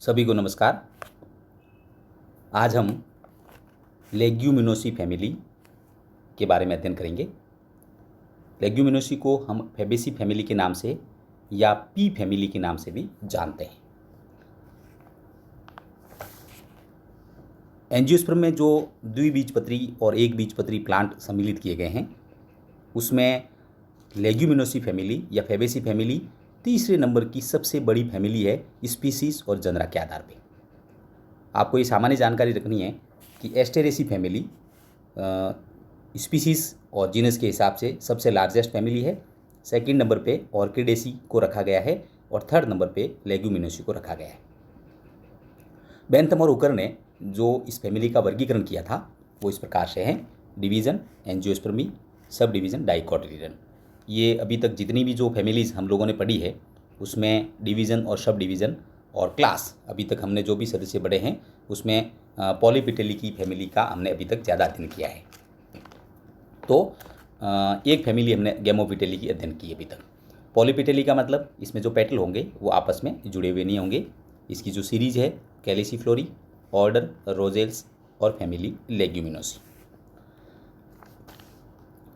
सभी को नमस्कार। आज हम लेग्यूमिनोसी फैमिली के बारे में अध्ययन करेंगे। लेग्यूमिनोसी को हम फैबेसी फैमिली के नाम से या पी फैमिली के नाम से भी जानते हैं। एंजियोस्पर्म में जो द्विबीजपत्री और एक बीजपत्री प्लांट सम्मिलित किए गए हैं, उसमें लेग्यूमिनोसी फैमिली या फैबेसी फैमिली तीसरे नंबर की सबसे बड़ी फैमिली है स्पीसीज और जनरा के आधार पे। आपको ये सामान्य जानकारी रखनी है कि एस्टेरेसी फैमिली स्पीसीज और जीनस के हिसाब से सबसे लार्जेस्ट फैमिली है। सेकंड नंबर पे ऑर्किडेसी को रखा गया है और थर्ड नंबर पे लेग्यूमिनोसी को रखा गया है। बेंथम और हुकर ने जो इस फैमिली का वर्गीकरण किया था वो इस प्रकार से है: डिवीज़न, एंजियोस्पर्मी, सब डिवीज़न, डाइकोटिलीडन। ये अभी तक जितनी भी जो फैमिलीज़ हम लोगों ने पढ़ी है उसमें डिवीज़न और सब डिवीज़न और क्लास अभी तक हमने जो भी सदस्य पढ़े हैं उसमें पॉलीपिटेली की फैमिली का हमने अभी तक ज़्यादा अध्ययन किया है। तो एक फैमिली हमने गैमोपिटेली की अध्ययन की अभी तक। पॉलीपिटेली का मतलब इसमें जो पेटल होंगे वो आपस में जुड़े हुए नहीं होंगे। इसकी जो सीरीज है कैलिसिफ्लोरी, ऑर्डर रोजेल्स और फैमिली लेग्यूमिनोसी।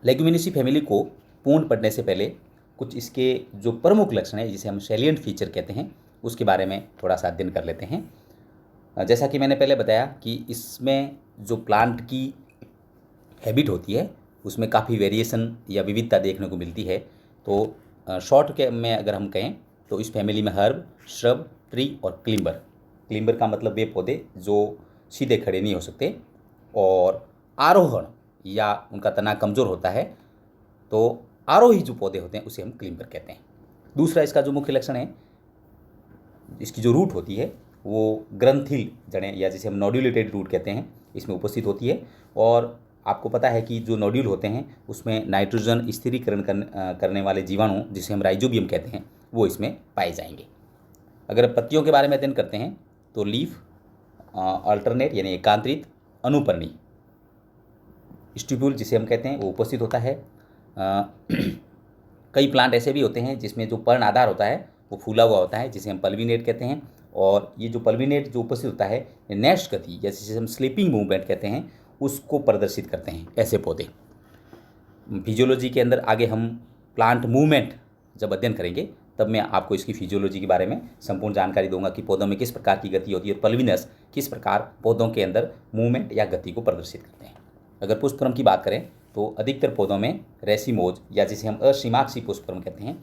लेग्यूमिनोसी फैमिली को पूर्ण पढ़ने से पहले कुछ इसके जो प्रमुख लक्षण है जिसे हम सैलिएंट फीचर कहते हैं उसके बारे में थोड़ा सा अध्ययन कर लेते हैं। जैसा कि मैंने पहले बताया कि इसमें जो प्लांट की हैबिट होती है उसमें काफ़ी वेरिएशन या विविधता देखने को मिलती है। तो शॉर्ट के में अगर हम कहें तो इस फैमिली में हर्ब, श्रब, ट्री और क्लिम्बर का मतलब वे पौधे जो सीधे खड़े नहीं हो सकते और आरोहण या उनका तना कमज़ोर होता है, तो आरोही जो पौधे होते हैं उसे हम क्लिम्बर कहते हैं। दूसरा इसका जो मुख्य लक्षण है, इसकी जो रूट होती है वो ग्रंथिल जड़ें या जिसे हम नोड्यूलेटेड रूट कहते हैं इसमें उपस्थित होती है। और आपको पता है कि जो नोड्यूल होते हैं उसमें नाइट्रोजन स्थिरीकरण करने वाले जीवाणु जिसे हम राइजोबियम कहते हैं वो इसमें पाए जाएंगे। अगर पत्तियों के बारे में अध्ययन करते हैं तो लीफ अल्टरनेट यानी एकांतरित, अनुपर्णी, स्टिप्यूल जिसे हम कहते हैं वो उपस्थित होता है। कई प्लांट ऐसे भी होते हैं जिसमें जो पर्ण आधार होता है वो फूला हुआ होता है जिसे हम पल्विनेट कहते हैं। और ये जो पल्विनेट जो उपस्थित होता है नेस्ट गति या जिसे हम स्लीपिंग मूवमेंट कहते हैं उसको प्रदर्शित करते हैं ऐसे पौधे। फिजियोलॉजी के अंदर आगे हम प्लांट मूवमेंट जब अध्ययन करेंगे तब मैं आपको इसकी फिजियोलॉजी के बारे में संपूर्ण जानकारी दूंगा कि पौधों में किस प्रकार की गति होती है और पल्विनस किस प्रकार पौधों के अंदर मूवमेंट या गति को प्रदर्शित करते हैं। अगर पुष्पक्रम की बात करें तो अधिकतर पौधों में रेसिमोज या जिसे हम असीमाक्षी पुष्पक्रम कहते हैं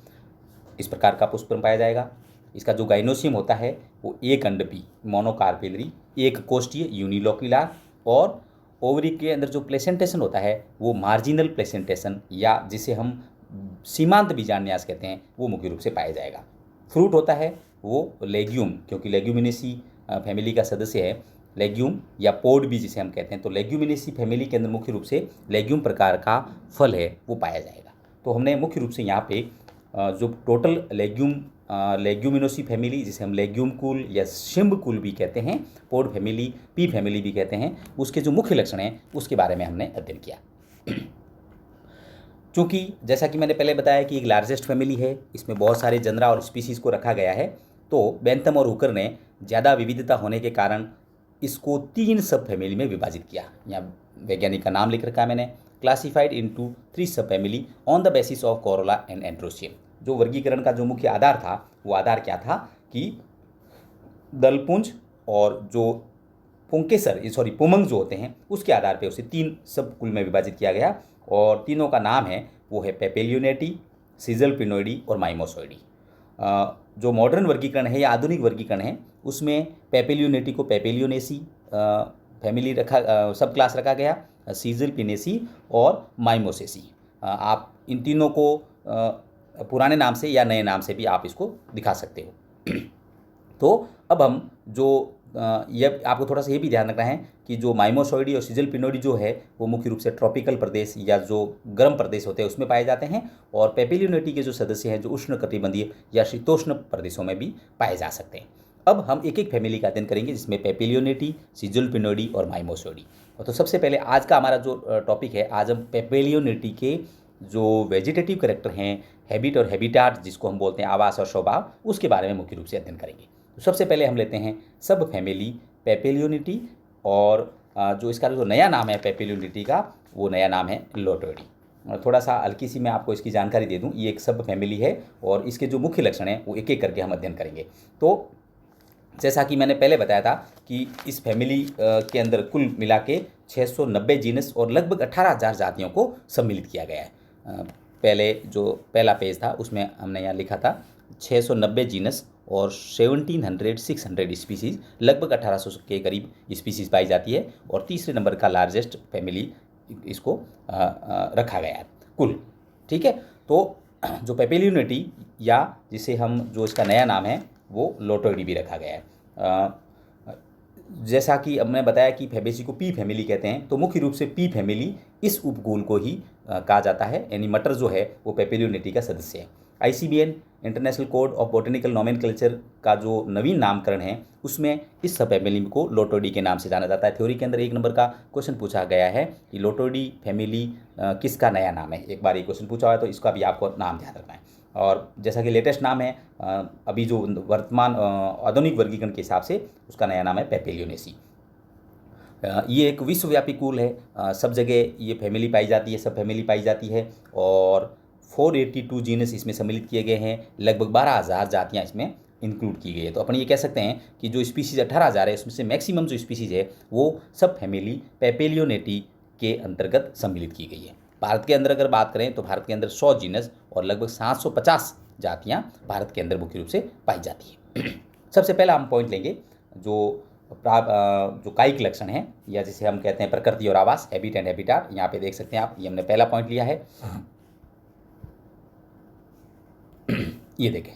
इस प्रकार का पुष्पक्रम पाया जाएगा। इसका जो गाइनोसियम होता है वो एक अंडपी मोनोकार्पेलरी, एक कोष्ठीय यूनिलोक्युलर, और ओवरी के अंदर जो प्लेसेंटेशन होता है वो मार्जिनल प्लेसेंटेशन या जिसे हम सीमांत बीजान्यास कहते हैं वो मुख्य रूप से पाया जाएगा। फ्रूट होता है वो लेग्यूम, क्योंकि लेग्यूमिनेसी फैमिली का सदस्य है लेग्यूम या पोड भी जिसे हम कहते हैं। तो लेग्यूमिनेसी फैमिली के अंदर मुख्य रूप से लेग्यूम प्रकार का फल है वो पाया जाएगा। तो हमने मुख्य रूप से यहाँ पे जो टोटल लेग्यूमिनोसी फैमिली जिसे हम लेग्यूम कुल या शिम्ब कुल भी कहते हैं, पोड फैमिली, पी फैमिली भी कहते हैं, उसके जो मुख्य लक्षण हैं उसके बारे में हमने अध्ययन किया। क्योंकि जैसा कि मैंने पहले बताया कि एक लार्जेस्ट फैमिली है, इसमें बहुत सारे जनरा और स्पीसीज़ को रखा गया है, तो बेंथम और हुकर ने ज़्यादा विविधता होने के कारण इसको 3 सब फैमिली में विभाजित किया। यहाँ वैज्ञानिक का नाम लिख रखा है मैंने, क्लासिफाइड इनटू 3 सब family on the basis of Corolla and androecium. जो वर्गीकरण का जो मुख्य आधार था वो आधार क्या था कि दलपुंज और जो पुमंग जो होते हैं उसके आधार पे उसे 3 सब कुल में विभाजित किया गया और तीनों का नाम है वो है पेपेलियोनेटी, सीजलपिनोइडी और माइमोसोइडी। जो मॉडर्न वर्गीकरण है या आधुनिक वर्गीकरण है उसमें पेपेलियोनेटी को पेपेलियोनेसी फैमिली सब क्लास रखा गया, सीजलपिनेसी और माइमोसेसी। आप इन तीनों को पुराने नाम से या नए नाम से भी आप इसको दिखा सकते हो। तो अब हम जो ये आपको थोड़ा सा ये भी ध्यान रखना है कि जो माइमोसोइडी और सीजलपिनोइडी जो है वो मुख्य रूप से ट्रॉपिकल प्रदेश या जो गर्म प्रदेश होते हैं उसमें पाए जाते हैं और पेपेलियोनेटी के जो सदस्य हैं जो उष्णकटिबंधीय या शीतोष्ण प्रदेशों में भी पाए जा सकते हैं। अब हम एक एक फैमिली का अध्ययन करेंगे जिसमें पेपेलियोनेटी, सीजलपिनोइडी और माइमोसोइडी। तो सबसे पहले आज का हमारा जो टॉपिक है, आज हम पेपेलियोनेटी के जो वेजिटेटिव कैरेक्टर हैं, हैबिट और हैबिटाट जिसको हम बोलते हैं आवास और स्वभाव, उसके बारे में मुख्य रूप से अध्ययन करेंगे। तो सबसे पहले हम लेते हैं सब फैमिली पेपिलियोनिटी, और जो इसका जो नया नाम है पेपिलियोनिटी का, वो नया नाम है लोटोइडी। थोड़ा सा हल्की सी मैं आपको इसकी जानकारी दे दूं, ये एक सब फैमिली है और इसके जो मुख्य लक्षण हैं वो एक एक करके हम अध्ययन करेंगे। तो जैसा कि मैंने पहले बताया था कि इस फैमिली के अंदर कुल मिला के 690 जीनस और लगभग 18,000 जातियों को सम्मिलित किया गया है। पहले जो पहला पेज था उसमें हमने यहाँ लिखा था 690 जीनस और 1700 स्पीसीज़, लगभग 1800 के करीब स्पीसीज़ पाई जाती है, और तीसरे नंबर का लार्जेस्ट फैमिली इसको रखा गया है कुल। ठीक है, तो जो पेपिलियोनिटी या जिसे हम जो इसका नया नाम है वो लोटोइडी भी रखा गया है। जैसा कि अब मैं बताया कि फैबेसी को पी फैमिली कहते हैं, तो मुख्य रूप से पी फैमिली इस उपकुल को ही कहा जाता है, यानी मटर जो है वो पेपिलियोनिटी का सदस्य है। ICBN international code of botanical nomenclature का जो नवीन नामकरण है उसमें इस सब फैमिली को लोटोइडी के नाम से जाना जाता है। थ्योरी के अंदर 1 नंबर का क्वेश्चन पूछा गया है कि लोटोइडी फैमिली किसका नया नाम है। एक बार ये क्वेश्चन पूछा हुआ है तो इसका भी आपको नाम ध्यान रखना है। और जैसा कि लेटेस्ट नाम है अभी जो वर्तमान आधुनिक वर्गीकरण के हिसाब से उसका नया नाम है पेपिलियोनेसी। ये एक विश्वव्यापी कुल है, सब जगह ये फैमिली पाई जाती है, सब फैमिली पाई जाती है, और 482 जीनस इसमें सम्मिलित किए गए हैं, लगभग 12,000 जातियाँ इसमें इंक्लूड की गई है। तो अपन ये कह सकते हैं कि जो स्पीसीज़ 18,000 है उसमें से मैक्सिमम जो स्पीसीज़ है वो सब फैमिली पेपिलियोनेटी के अंतर्गत सम्मिलित की गई है। भारत के अंदर अगर बात करें तो भारत के अंदर 100 जीनस और लगभग 750 जातियाँ भारत के अंदर मुख्य रूप से पाई जाती है। सबसे पहला हम पॉइंट लेंगे जो कायिक लक्षण है, या जिसे हम कहते हैं प्रकृति और आवास, हैबिट एंड हैबिटाट। यहाँ पे देख सकते हैं आप, ये हमने पहला पॉइंट लिया है। ये देखें,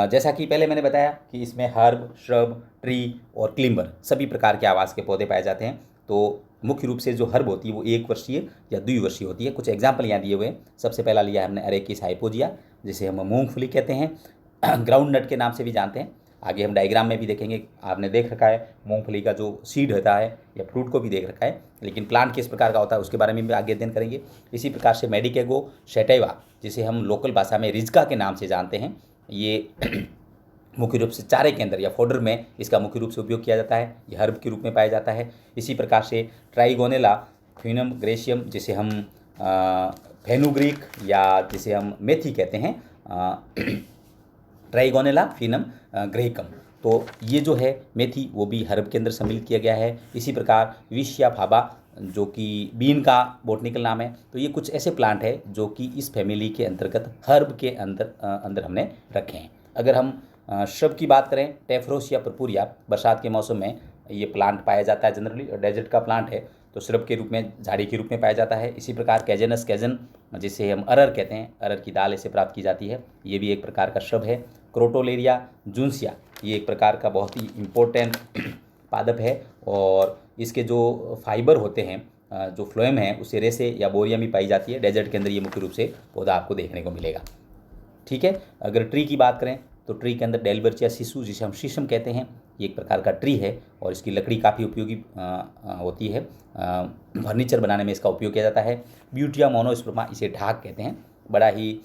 जैसा कि पहले मैंने बताया कि इसमें हर्ब, श्रब, ट्री और क्लिम्बर सभी प्रकार के आवास के पौधे पाए जाते हैं। तो मुख्य रूप से जो हर्ब होती है वो 1 वर्षीय या 2 वर्षीय होती है। कुछ एग्जाम्पल यहाँ दिए हुए हैं। सबसे पहला लिया है हमने अरेकिस हाइपोजिया, जिसे हम मूंगफली कहते हैं, ग्राउंड नट के नाम से भी जानते हैं। आगे हम डायग्राम में भी देखेंगे, आपने देख रखा है मूंगफली का जो सीड होता है या फ्रूट को भी देख रखा है, लेकिन प्लांट किस प्रकार का होता है उसके बारे में भी आगे अध्ययन करेंगे। इसी प्रकार से मेडिकेगो सैटाइवा, जिसे हम लोकल भाषा में रिज्का के नाम से जानते हैं, ये मुख्य रूप से चारे के अंदर या फोडर में इसका मुख्य रूप से उपयोग किया जाता है। ये हर्ब के रूप में पाया जाता है। इसी प्रकार से ट्राइगोनेला फिनम ग्रेशियम, जिसे हम फेनुग्रीक या जिसे हम मेथी कहते हैं, ट्राइगोनेला फिनम ग्रेकम, तो ये जो है मेथी वो भी हर्ब के अंदर सम्मिलित किया गया है। इसी प्रकार विशिया फाबा, जो कि बीन का बॉटनिकल नाम है, तो ये कुछ ऐसे प्लांट है जो कि इस फैमिली के अंतर्गत हर्ब के अंदर हमने रखे हैं। अगर हम श्रब की बात करें, टेफ्रोसिया पर्पुरिया, बरसात के मौसम में ये प्लांट पाया जाता है, जनरली डेजर्ट का प्लांट है, तो श्रब के रूप में, झाड़ी के रूप में पाया जाता है। इसी प्रकार कैजनस कैजन, जिसे हम अरहर कहते हैं, अरहर की दाल इसे प्राप्त की जाती है, ये भी एक प्रकार का श्रब है। क्रोटोलेरिया जूनसिया, ये एक प्रकार का बहुत ही इम्पोर्टेंट पादप है, और इसके जो फाइबर होते हैं, जो फ्लोएम है, उससे रेसे या बोरियम भी पाई जाती है। डेजर्ट के अंदर ये मुख्य रूप से पौधा आपको देखने को मिलेगा। ठीक है, अगर ट्री की बात करें तो ट्री के अंदर डेलबर्चिया सिसु, जिसे हम शीशम कहते हैं, ये एक प्रकार का ट्री है और इसकी लकड़ी काफ़ी उपयोगी होती है। फर्नीचर बनाने में इसका उपयोग किया जाता है। ब्यूटिया मोनोस्पर्मा, इसे ढाक कहते हैं, बड़ा ही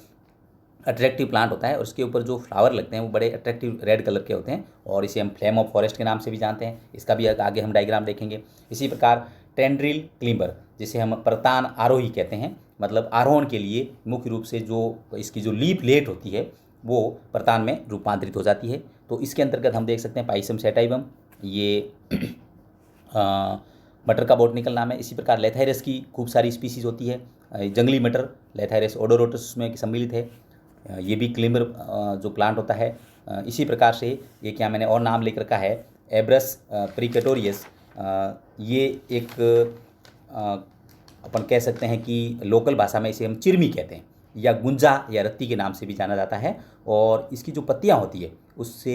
अट्रैक्टिव प्लांट होता है और उसके ऊपर जो फ्लावर लगते हैं वो बड़े अट्रैक्टिव रेड कलर के होते हैं, और इसे हम फ्लेम ऑफ फॉरेस्ट के नाम से भी जानते हैं। इसका भी आगे हम डायग्राम देखेंगे। इसी प्रकार टेंड्रिल क्लिम्बर, जिसे हम प्रतान आरोही कहते हैं, मतलब आरोहण के लिए मुख्य रूप से जो इसकी जो लीफ लेट होती है वो प्रतान में रूपांतरित हो जाती है। तो इसके अंतर्गत हम देख सकते हैं पाइसम सैटाइवम, ये मटर का बॉटनिकल नाम है। इसी प्रकार लेथाइरस की खूब सारी स्पीसीज़ होती है, जंगली मटर लेथाइरस ओडोरोटस में सम्मिलित है, ये भी क्लिम्बर जो प्लांट होता है। इसी प्रकार से ये क्या मैंने और नाम लिख रखा है, एब्रस प्रिकेटोरियस, ये एक अपन कह सकते हैं कि लोकल भाषा में इसे हम चिरमी कहते हैं, या गुंजा या रत्ती के नाम से भी जाना जाता है, और इसकी जो पत्तियां होती है उससे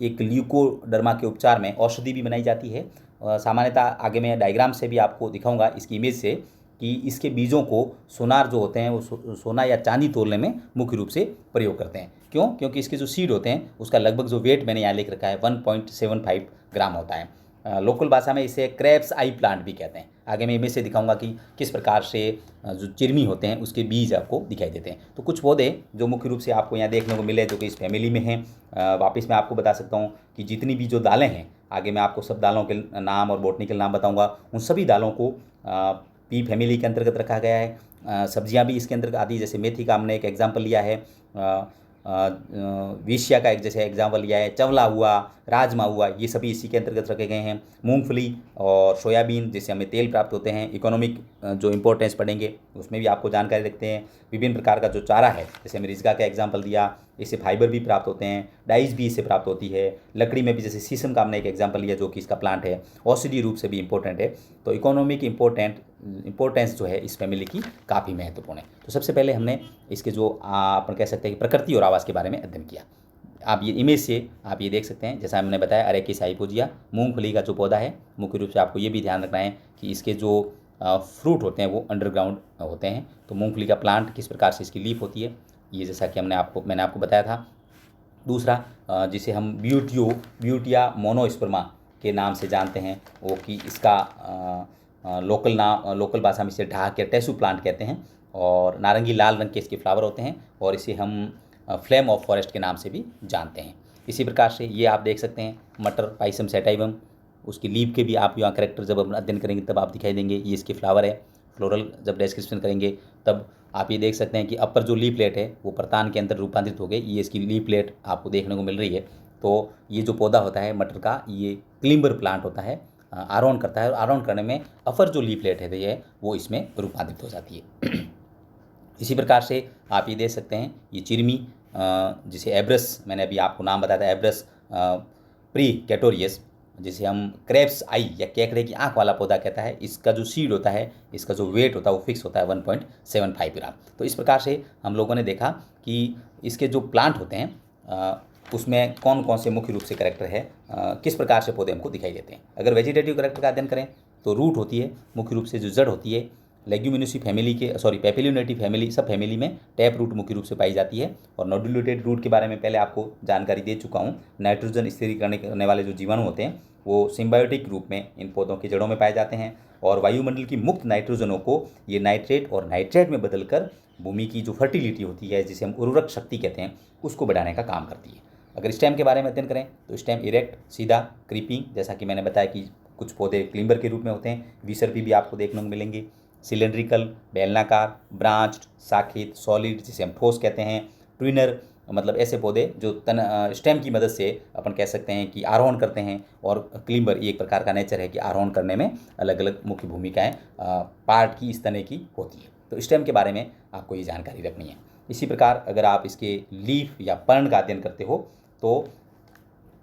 एक ल्यूकोडर्मा के उपचार में औषधि भी बनाई जाती है। सामान्यतः आगे मैं डायग्राम से भी आपको दिखाऊंगा इसकी इमेज से कि इसके बीजों को सोनार जो होते हैं वो सोना या चांदी तोलने में मुख्य रूप से प्रयोग करते हैं। क्योंकि इसके जो सीड होते हैं उसका लगभग जो वेट मैंने यहाँ लिख रखा है 1.75 ग्राम होता है। लोकल भाषा में इसे क्रैप्स आई प्लांट भी कहते हैं। आगे मैं इमेज से दिखाऊंगा कि किस प्रकार से जो चिरमी होते हैं उसके बीज आपको दिखाई देते हैं। तो कुछ पौधे जो मुख्य रूप से आपको यहाँ देखने को मिले जो कि इस फैमिली में हैं, वापस मैं आपको बता सकता हूँ कि जितनी भी जो दालें हैं, आगे मैं आपको सब दालों के नाम और बॉटनिकल नाम बताऊँगा, उन सभी दालों को पी फैमिली के अंतर्गत रखा गया है। सब्जियां भी इसके अंतर्गत आती है, जैसे मेथी का हमने एक एग्जाम्पल लिया है, विशिया का एक जैसे एग्जाम्पल लिया है, चवला हुआ, राजमा हुआ, ये सभी इसी के अंतर्गत रखे गए हैं। मूंगफली और सोयाबीन जिससे हमें तेल प्राप्त होते हैं, इकोनॉमिक जो इंपॉर्टेंस पढ़ेंगे उसमें भी आपको जानकारी रखते हैं। विभिन्न प्रकार का जो चारा है, जैसे हमने रिजगा का एग्जाम्पल दिया, इससे फाइबर भी प्राप्त होते हैं, डाइज भी इससे प्राप्त होती है। लकड़ी में भी जैसे शीशम का हमने एक एग्जाम्पल लिया जो कि इसका प्लांट है, औषधीय रूप से भी इंपॉर्टेंट है। तो इकोनॉमिक इंपॉर्टेंस जो है इस फैमिली की काफ़ी महत्वपूर्ण है। तो सबसे पहले हमने इसके जो अपन कह सकते हैं कि प्रकृति और आवास के बारे में अध्ययन किया। आप ये इमेज से आप ये देख सकते हैं, जैसा हमने बताया अरेकिस हाइपोजिया मूंगफली का जो पौधा है, मुख्य रूप से आपको ये भी ध्यान रखना है कि इसके जो फ्रूट होते हैं वो अंडरग्राउंड होते हैं। तो मूंगफली का प्लांट किस प्रकार से इसकी लीफ होती है, ये जैसा कि मैंने आपको बताया था। दूसरा जिसे हम ब्यूटिया मोनोस्पर्मा के नाम से जानते हैं, वो कि इसका लोकल भाषा में इसे ढाक या टेसू प्लांट कहते हैं, और नारंगी लाल रंग के इसके फ्लावर होते हैं, और इसे हम फ्लेम ऑफ फॉरेस्ट के नाम से भी जानते हैं। इसी प्रकार से ये आप देख सकते हैं मटर पाइसम सेटाइवम, उसकी लीफ के भी आप यहाँ करेक्टर जब हम अध्ययन करेंगे तब आप दिखाई देंगे। ये इसके फ्लावर है। फ्लोरल जब डिस्क्रिप्शन करेंगे तब आप ये देख सकते हैं कि अपर जो लीफ प्लेट है वो प्रतान के अंदर रूपांतरित हो गई। ये इसकी लीफ प्लेट आपको देखने को मिल रही है। तो ये जो पौधा होता है मटर का, ये क्लिम्बर प्लांट होता है, आरोहण करता है, और आरोहण करने में अपर जो लीफ प्लेट है ये वो इसमें रूपांतरित हो जाती है। इसी प्रकार से आप ये देख सकते हैं ये चिरमी, जिसे एब्रस, मैंने अभी आपको नाम बताया था, एब्रस प्री कैटोरियस, जिसे हम क्रैप्स आई या केकड़े की आंख वाला पौधा कहता है। इसका जो सीड होता है, इसका जो वेट होता है वो फिक्स होता है 1.75 ग्राम। तो इस प्रकार से हम लोगों ने देखा कि इसके जो प्लांट होते हैं उसमें कौन कौन से मुख्य रूप से करेक्टर है, किस प्रकार से पौधे हमको दिखाई देते हैं। अगर वेजिटेटिव करेक्टर का अध्ययन करें तो रूट होती है, मुख्य रूप से जो जड़ होती है लेग्यूमिनोसी फैमिली के पेपिलोनेटी फैमिली, सब फैमिली में टैप रूट मुख्य रूप से पाई जाती है। और नोडुलेटेड रूट के बारे में पहले आपको जानकारी दे चुका हूँ। नाइट्रोजन स्थिरीकरण करने वाले जो जीवाणु होते हैं वो सिम्बायोटिक रूप में इन पौधों की जड़ों में पाए जाते हैं, और वायुमंडल की मुक्त नाइट्रोजनों को ये नाइट्रेट और नाइट्रेट में बदलकर भूमि की जो फर्टिलिटी होती है, जिसे हम उर्वरक शक्ति कहते हैं, उसको बढ़ाने का काम करती है। अगर स्टेम के बारे में अध्ययन करें तो स्टेम इरेक्ट, सीधा, क्रीपिंग, जैसा कि मैंने बताया कि कुछ पौधे क्लिम्बर के रूप में होते हैं। विसर्पी भी आपको देखने को मिलेंगे। सिलेंड्रिकल, बेलनाकार, ब्रांच्ड, शाखित, सॉलिड, जिसे हम ठोस कहते हैं। ट्विनर, मतलब ऐसे पौधे जो स्टेम की मदद से अपन कह सकते हैं कि आरोहण करते हैं। और क्लिम्बर ये एक प्रकार का नेचर है कि आरोहण करने में अलग अलग मुख्य भूमिकाएं पार्ट की इस तने की होती है। तो स्टेम के बारे में आपको ये जानकारी रखनी है। इसी प्रकार अगर आप इसके लीफ या पर्ण का अध्ययन करते हो तो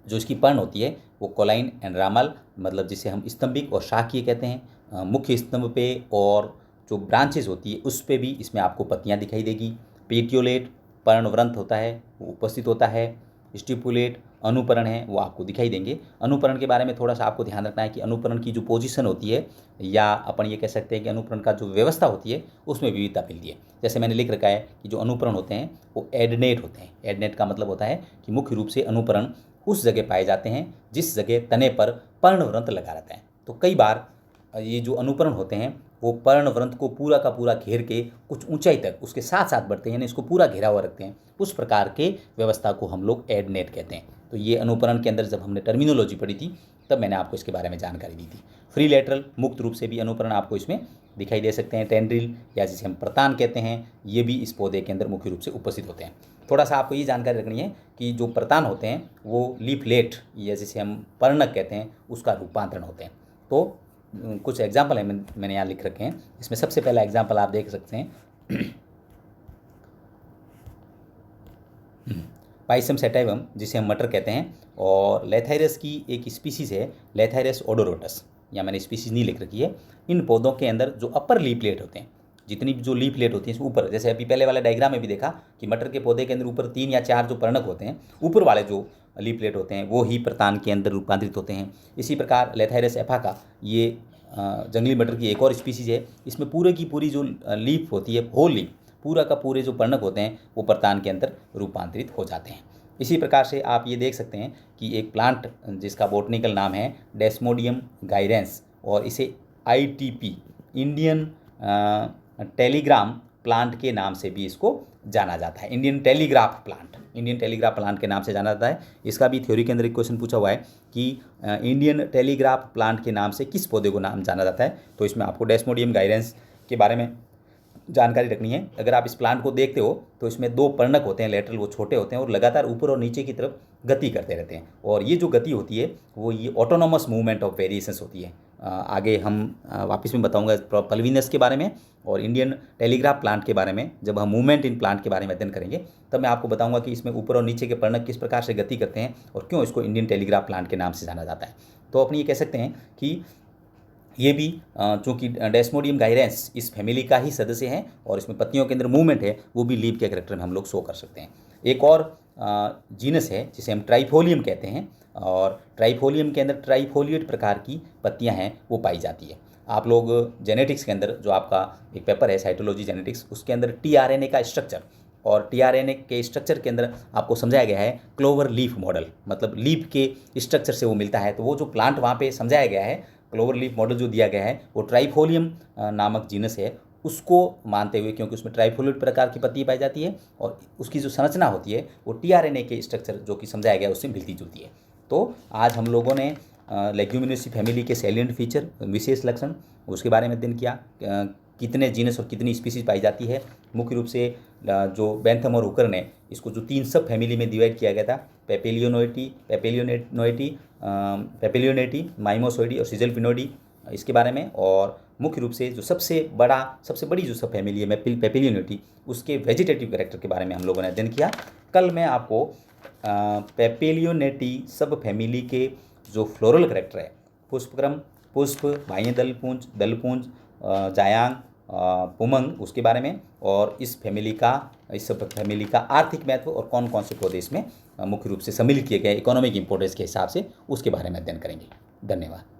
जो इसकी पर्ण होती है वो कोलाइन एंड रामल, मतलब जिसे हम स्तंभिक और शाखीय कहते हैं। मुख्य स्तंभ पे और जो ब्रांचेस होती है उस पे भी इसमें आपको पत्तियां दिखाई देगी। पेटियोलेट पर्णवृंत होता है वो उपस्थित होता है। स्टिपुलेट अनुपरण है वो आपको दिखाई देंगे। अनुपरण के बारे में थोड़ा सा आपको ध्यान रखना है कि अनुपरण की जो पोजीशन होती है, या अपन ये कह सकते हैं कि अनुपरण का जो व्यवस्था होती है उसमें विविधता मिलती है। जैसे मैंने लिख रखा है कि जो अनुपरण होते हैं वो एडनेट होते हैं। एडनेट का मतलब होता है कि मुख्य रूप से अनुपरण उस जगह पाए जाते हैं जिस जगह तने पर पर्णवृंत लगा रहता है। तो कई बार ये जो अनुपरण होते हैं वो पर्णवृंत को पूरा का पूरा घेर के कुछ ऊंचाई तक उसके साथ साथ बढ़ते हैं, यानी इसको पूरा घेरा हुआ रखते हैं। उस प्रकार के व्यवस्था को हम लोग एडनेट कहते हैं। तो ये अनुपरण के अंदर जब हमने टर्मिनोलॉजी पढ़ी थी तब मैंने आपको इसके बारे में जानकारी दी थी। फ्री लेटरल, मुक्त रूप से भी अनुपरण आपको इसमें दिखाई दे सकते हैं। टेंड्रिल या जिसे हम प्रतान कहते हैं, ये भी इस पौधे के अंदर मुख्य रूप से उपस्थित होते हैं। थोड़ा सा आपको ये जानकारी रखनी है कि जो प्रतान होते हैं वो लीफलेट या जिसे हम पर्णक कहते हैं उसका रूपांतरण होते हैं। तो कुछ एग्जाम्पल है मैंने यहाँ लिख रखे हैं। इसमें सबसे पहला एग्जाम्पल आप देख सकते हैं पाइसम सेटाइवम, जिसे हम मटर कहते हैं, और लेथाइरस की एक स्पीसीज है लेथाइरस ओडोरोटस, या मैंने स्पीसीज नहीं लिख रखी है। इन पौधों के अंदर जो अपर लीफलेट होते हैं, जितनी भी जो लीफलेट होती है ऊपर, जैसे अभी पहले वाले डायग्राम में भी देखा कि मटर के पौधे के अंदर ऊपर 3 या 4 जो पर्णक होते हैं, ऊपर वाले जो लीफलेट होते हैं वो ही प्रतान के अंदर रूपांतरित होते हैं। इसी प्रकार लेथाइरस एफाका, ये जंगली मटर की एक और स्पीसीज है। इसमें पूरे की पूरी जो लीफ होती है, होल लीफ, पूरा का पूरे जो पर्णक होते हैं वो प्रतान के अंदर रूपांतरित हो जाते हैं। इसी प्रकार से आप ये देख सकते हैं कि एक प्लांट जिसका बॉटनिकल नाम है डेस्मोडियम गाइरेंस, और इसे ITP, इंडियन टेलीग्राम प्लांट के नाम से भी इसको जाना जाता है। इंडियन टेलीग्राफ प्लांट के नाम से जाना जाता है। इसका भी थ्योरी के अंदर एक क्वेश्चन पूछा हुआ है कि इंडियन टेलीग्राफ प्लांट के नाम से किस पौधे को नाम जाना जाता है। तो इसमें आपको डेस्मोडियम गाइरेंस के बारे में जानकारी रखनी है। अगर आप इस प्लांट को देखते हो तो इसमें 2 पर्णक होते हैं, लेटरल, वो छोटे होते हैं और लगातार ऊपर और नीचे की तरफ गति करते रहते हैं। और ये जो गति होती है वो ये ऑटोनोमस मूवमेंट ऑफ वेरिएशंस होती है। आगे हम वापस में बताऊंगा पल्विनस के बारे में और इंडियन टेलीग्राफ प्लांट के बारे में। जब हम मूवमेंट इन प्लांट के बारे में अध्ययन करेंगे तब मैं आपको बताऊंगा कि इसमें ऊपर और नीचे के पर्णक किस प्रकार से गति करते हैं और क्यों इसको इंडियन टेलीग्राफ प्लांट के नाम से जाना जाता है। तो अपनी ये कह सकते हैं कि ये भी चूँकि डेस्मोडियम गाइरेंस इस फैमिली का ही सदस्य हैं और इसमें पत्तियों के अंदर मूवमेंट है, वो भी लीफ के कैरेक्टर में हम लोग शो कर सकते हैं। एक और जीनस है जिसे हम ट्राइफोलियम कहते हैं, और ट्राइफोलियम के अंदर ट्राइफोलिएट प्रकार की पत्तियां हैं वो पाई जाती है। आप लोग जेनेटिक्स के अंदर जो आपका एक पेपर है साइटोलॉजी जेनेटिक्स, उसके अंदर tRNA का स्ट्रक्चर और tRNA के स्ट्रक्चर के अंदर आपको समझाया गया है क्लोवर लीफ मॉडल, मतलब लीफ के स्ट्रक्चर से वो मिलता है। तो वो जो प्लांट वहाँ पे समझाया गया है, क्लोवर लीफ मॉडल जो दिया गया है, वो ट्राइफोलियम नामक जीनस है, उसको मानते हुए, क्योंकि उसमें ट्राइफोलिएट प्रकार की पत्ती पाई जाती है और उसकी जो संरचना होती है वो tRNA के स्ट्रक्चर जो कि समझाया गया उससे मिलती जुलती है। तो आज हम लोगों ने लेग्यूमिनेसी फैमिली के सैलिएंट फीचर, विशेष लक्षण, उसके बारे में अध्ययन किया। कितने जीनस और कितनी स्पीसीज पाई जाती है। मुख्य रूप से जो बेंथम और हुकर ने इसको जो 3 सब फैमिली में डिवाइड किया गया था, पेपिलियोनेटी, माइमोसोइडी और सिजलफिनोइडी, इसके बारे में। और मुख्य रूप से जो सबसे बड़ी जो सब फैमिली है पेपिलियोनेटी, उसके वेजिटेटिव कैरेक्टर के बारे में हम लोगों ने अध्ययन किया। कल मैं आपको पेपिलियोनेटी सब फैमिली के जो फ्लोरल कैरेक्टर है, पुष्पक्रम, पुष्प, बाह्य दलपुंज, जायांग, पुमंग, उसके बारे में, और इस सब फैमिली का आर्थिक महत्व और कौन कौन से पौधे इसमें मुख्य रूप से सम्मिलित किए गए इकोनॉमिक इंपोर्टेंस के हिसाब से, उसके बारे में अध्ययन करेंगे। धन्यवाद।